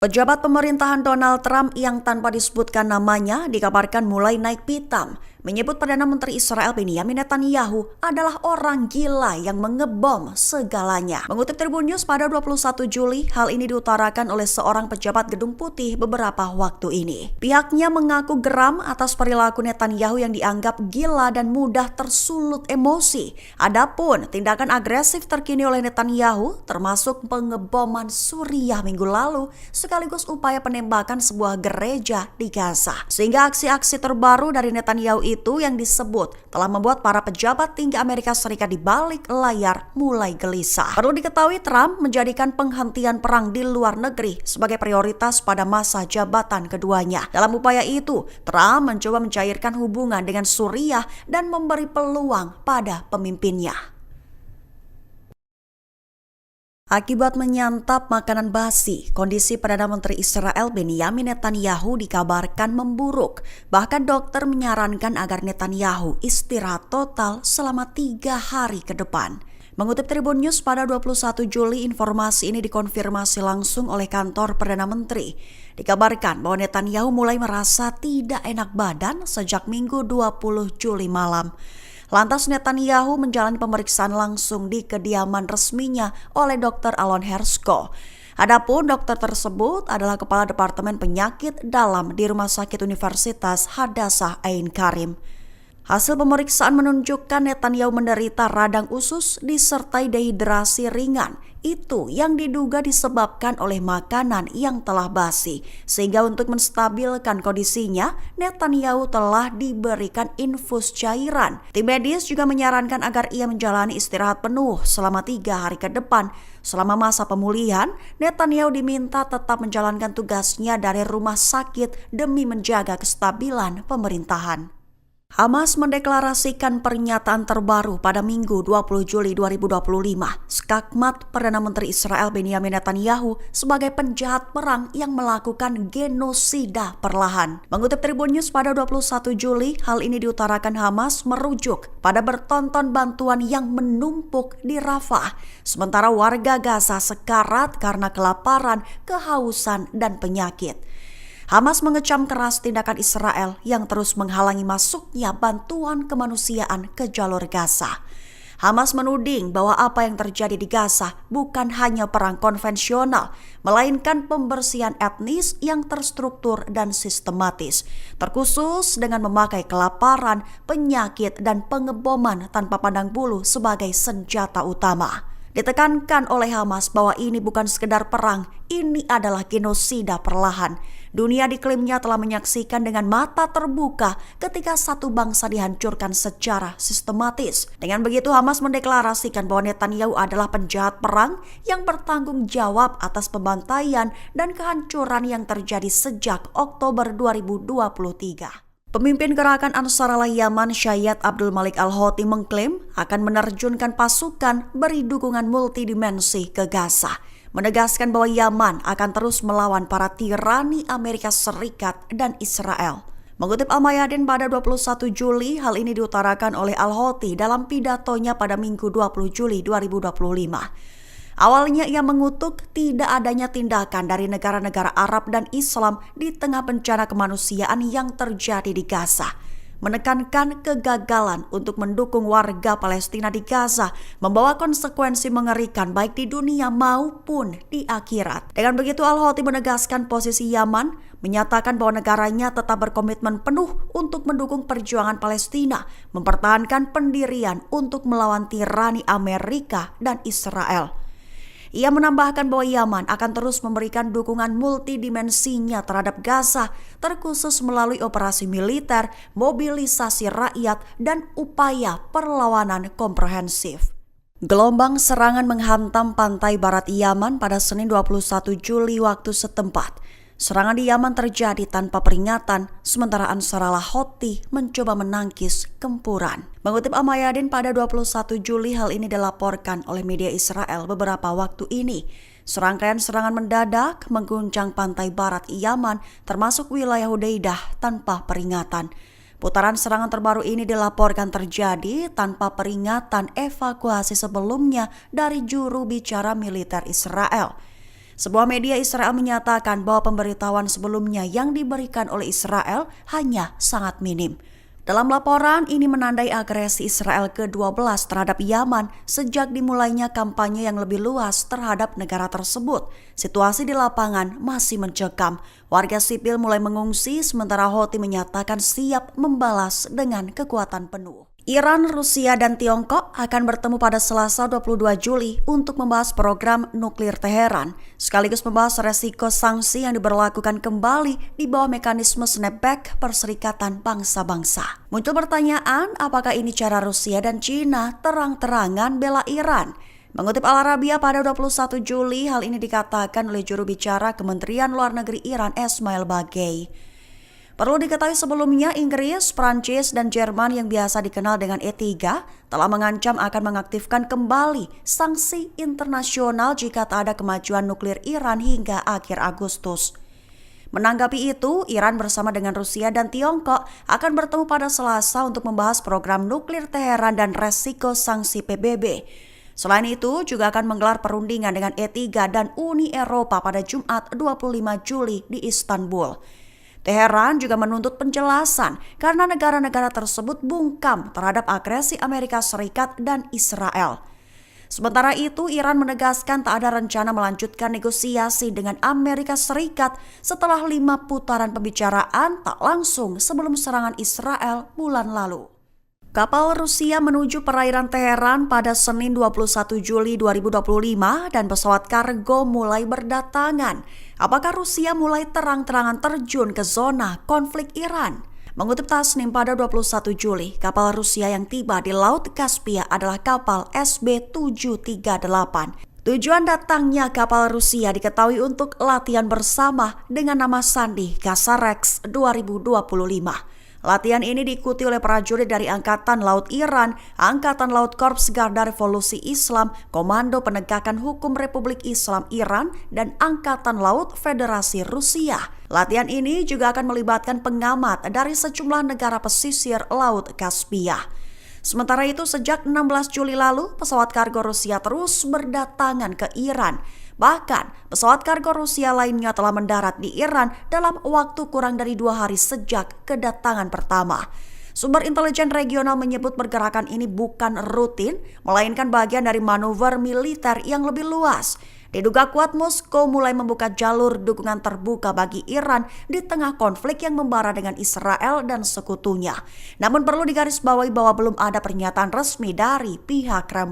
Pejabat pemerintahan Donald Trump yang tanpa disebutkan namanya dikabarkan mulai naik pitam, menyebut Perdana Menteri Israel Benjamin Netanyahu adalah orang gila yang mengebom segalanya. Mengutip Tribun News pada 21 Juli, hal ini diutarakan oleh seorang pejabat Gedung Putih beberapa waktu ini. Pihaknya mengaku geram atas perilaku Netanyahu yang dianggap gila dan mudah tersulut emosi. Adapun tindakan agresif terkini oleh Netanyahu termasuk pengeboman Suriah minggu lalu, sekaligus upaya penembakan sebuah gereja di Gaza. Sehingga aksi-aksi terbaru dari Netanyahu itu yang disebut telah membuat para pejabat tinggi Amerika Serikat di balik layar mulai gelisah. Perlu diketahui, Trump menjadikan penghentian perang di luar negeri sebagai prioritas pada masa jabatan keduanya. Dalam upaya itu, Trump mencoba mencairkan hubungan dengan Suriah dan memberi peluang pada pemimpinnya. Akibat menyantap makanan basi, kondisi Perdana Menteri Israel Benjamin Netanyahu dikabarkan memburuk. Bahkan dokter menyarankan agar Netanyahu istirahat total selama 3 hari ke depan. Mengutip Tribun News pada 21 Juli, informasi ini dikonfirmasi langsung oleh kantor Perdana Menteri. Dikabarkan bahwa Netanyahu mulai merasa tidak enak badan sejak Minggu 20 Juli malam. Lantas Netanyahu menjalani pemeriksaan langsung di kediaman resminya oleh Dr. Alon Hershko. Adapun dokter tersebut adalah Kepala Departemen Penyakit Dalam di Rumah Sakit Universitas Hadassah Ain Karim. Hasil pemeriksaan menunjukkan Netanyahu menderita radang usus disertai dehidrasi ringan. Itu yang diduga disebabkan oleh makanan yang telah basi. Sehingga untuk menstabilkan kondisinya, Netanyahu telah diberikan infus cairan. Tim medis juga menyarankan agar ia menjalani istirahat penuh selama 3 hari ke depan. Selama masa pemulihan, Netanyahu diminta tetap menjalankan tugasnya dari rumah sakit demi menjaga kestabilan pemerintahan. Hamas mendeklarasikan pernyataan terbaru pada Minggu 20 Juli 2025. Skakmat Perdana Menteri Israel Benjamin Netanyahu sebagai penjahat perang yang melakukan genosida perlahan. Mengutip Tribun News pada 21 Juli, hal ini diutarakan Hamas merujuk pada bertonton bantuan yang menumpuk di Rafah. Sementara warga Gaza sekarat karena kelaparan, kehausan, dan penyakit. Hamas mengecam keras tindakan Israel yang terus menghalangi masuknya bantuan kemanusiaan ke jalur Gaza. Hamas menuding bahwa apa yang terjadi di Gaza bukan hanya perang konvensional, melainkan pembersihan etnis yang terstruktur dan sistematis, terkhusus dengan memakai kelaparan, penyakit, dan pengeboman tanpa pandang bulu sebagai senjata utama. Ditekankan oleh Hamas bahwa ini bukan sekedar perang, ini adalah genosida perlahan. Dunia diklaimnya telah menyaksikan dengan mata terbuka ketika satu bangsa dihancurkan secara sistematis. Dengan begitu, Hamas mendeklarasikan bahwa Netanyahu adalah penjahat perang yang bertanggung jawab atas pembantaian dan kehancuran yang terjadi sejak Oktober 2023. Pemimpin gerakan Ansarallah Yaman Syed Abdul Malik Al-Houthi mengklaim akan menerjunkan pasukan beri dukungan multidimensi ke Gaza, menegaskan bahwa Yaman akan terus melawan para tirani Amerika Serikat dan Israel. Mengutip Al-Mayadin pada 21 Juli, hal ini diutarakan oleh Al-Houthi dalam pidatonya pada Minggu 20 Juli 2025. Awalnya ia mengutuk tidak adanya tindakan dari negara-negara Arab dan Islam di tengah bencana kemanusiaan yang terjadi di Gaza. Menekankan kegagalan untuk mendukung warga Palestina di Gaza membawa konsekuensi mengerikan baik di dunia maupun di akhirat. Dengan begitu, Al-Houthi menegaskan posisi Yaman, menyatakan bahwa negaranya tetap berkomitmen penuh untuk mendukung perjuangan Palestina, mempertahankan pendirian untuk melawan tirani Amerika dan Israel. Ia menambahkan bahwa Yaman akan terus memberikan dukungan multidimensinya terhadap Gaza, terkhusus melalui operasi militer, mobilisasi rakyat, dan upaya perlawanan komprehensif. Gelombang serangan menghantam pantai barat Yaman pada Senin 21 Juli waktu setempat. Serangan di Yaman terjadi tanpa peringatan, sementara Ansarallah Houthi mencoba menangkis gempuran. Mengutip Al-Mayadin pada 21 Juli, hal ini dilaporkan oleh media Israel beberapa waktu ini. Serangkaian serangan mendadak mengguncang pantai barat Yaman, termasuk wilayah Hudaidah tanpa peringatan. Putaran serangan terbaru ini dilaporkan terjadi tanpa peringatan evakuasi sebelumnya dari juru bicara militer Israel. Sebuah media Israel menyatakan bahwa pemberitahuan sebelumnya yang diberikan oleh Israel hanya sangat minim. Dalam laporan, ini menandai agresi Israel ke-12 terhadap Yaman sejak dimulainya kampanye yang lebih luas terhadap negara tersebut. Situasi di lapangan masih mencekam. Warga sipil mulai mengungsi sementara Houthi menyatakan siap membalas dengan kekuatan penuh. Iran, Rusia, dan Tiongkok akan bertemu pada Selasa 22 Juli untuk membahas program nuklir Teheran, sekaligus membahas resiko sanksi yang diberlakukan kembali di bawah mekanisme snapback Perserikatan Bangsa-Bangsa. Muncul pertanyaan, apakah ini cara Rusia dan China terang-terangan bela Iran? Mengutip Al Arabiya pada 21 Juli, hal ini dikatakan oleh juru bicara Kementerian Luar Negeri Iran Esmail Bagei. Perlu diketahui sebelumnya, Inggris, Prancis, dan Jerman yang biasa dikenal dengan E3 telah mengancam akan mengaktifkan kembali sanksi internasional jika tak ada kemajuan nuklir Iran hingga akhir Agustus. Menanggapi itu, Iran bersama dengan Rusia dan Tiongkok akan bertemu pada Selasa untuk membahas program nuklir Teheran dan resiko sanksi PBB. Selain itu, juga akan menggelar perundingan dengan E3 dan Uni Eropa pada Jumat 25 Juli di Istanbul. Teheran juga menuntut penjelasan karena negara-negara tersebut bungkam terhadap agresi Amerika Serikat dan Israel. Sementara itu, Iran menegaskan tak ada rencana melanjutkan negosiasi dengan Amerika Serikat setelah 5 putaran pembicaraan tak langsung sebelum serangan Israel bulan lalu. Kapal Rusia menuju perairan Teheran pada Senin 21 Juli 2025 dan pesawat kargo mulai berdatangan. Apakah Rusia mulai terang-terangan terjun ke zona konflik Iran? Mengutip Tasnim pada 21 Juli, kapal Rusia yang tiba di Laut Kaspia adalah kapal SB-738. Tujuan datangnya kapal Rusia diketahui untuk latihan bersama dengan nama sandi Kasarex 2025. Latihan ini diikuti oleh prajurit dari Angkatan Laut Iran, Angkatan Laut Korps Garda Revolusi Islam, Komando Penegakan Hukum Republik Islam Iran, dan Angkatan Laut Federasi Rusia. Latihan ini juga akan melibatkan pengamat dari sejumlah negara pesisir Laut Kaspia. Sementara itu, sejak 16 Juli lalu, pesawat kargo Rusia terus berdatangan ke Iran. Bahkan, pesawat kargo Rusia lainnya telah mendarat di Iran dalam waktu kurang dari 2 hari sejak kedatangan pertama. Sumber intelijen regional menyebut pergerakan ini bukan rutin, melainkan bagian dari manuver militer yang lebih luas. Diduga kuat Moskow mulai membuka jalur dukungan terbuka bagi Iran di tengah konflik yang membara dengan Israel dan sekutunya. Namun perlu digarisbawahi bahwa belum ada pernyataan resmi dari pihak Kremlin.